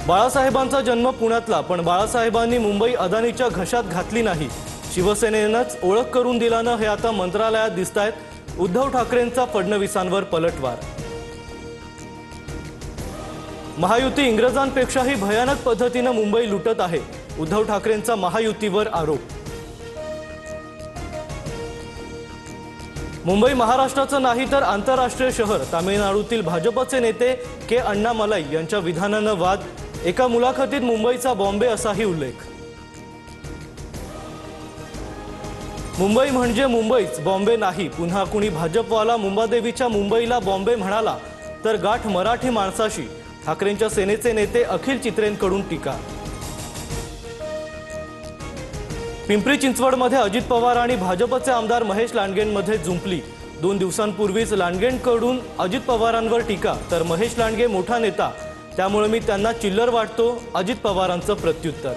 बाळासाहेबांचा जन्म पुण्यातला, पण बाळासाहेबांनी मुंबई अदानीच्या घशात घातली नाही। शिवसेनेनंच ओळख करून दिल्यानं हे आता मंत्रालयात दिसतायत। उद्धव ठाकरेंचा फडणवीसांवर पलटवार। महायुती इंग्रजांपेक्षाही भयानक पद्धतीने मुंबई लुटत आहे। उद्धव ठाकरेंचा महायुतीवर आरोप। मुंबई महाराष्ट्राचं नाही तर आंतरराष्ट्रीय शहर। तामिळनाडूतील भाजपचे नेते के अण्णामलाई यांच्या विधानानं वाद। एका मुलाखतीत मुंबईचा बॉम्बे असाही उल्लेख। मुंबई म्हणजे मुंबईच, बॉम्बे नाही। पुन्हा कुणी भाजपवाला मुंबादेवीच्या मुंबईला बॉम्बे म्हणाला तर गाठ मराठी माणसाशी। ठाकरेंच्या सेनेचे नेते अखिल चित्रेंकडून टीका। पिंपरी चिंचवडमध्ये अजित पवार आणि भाजपचे आमदार महेश लांडगेंमध्ये जुंपली। 2 दिवसांपूर्वीच लांडगेंकडून अजित पवारांवर टीका, तर महेश लांडगे मोठा नेता त्यामुळे मी त्यांना चिल्लर वाटतो, अजित पवारांचं प्रत्युत्तर।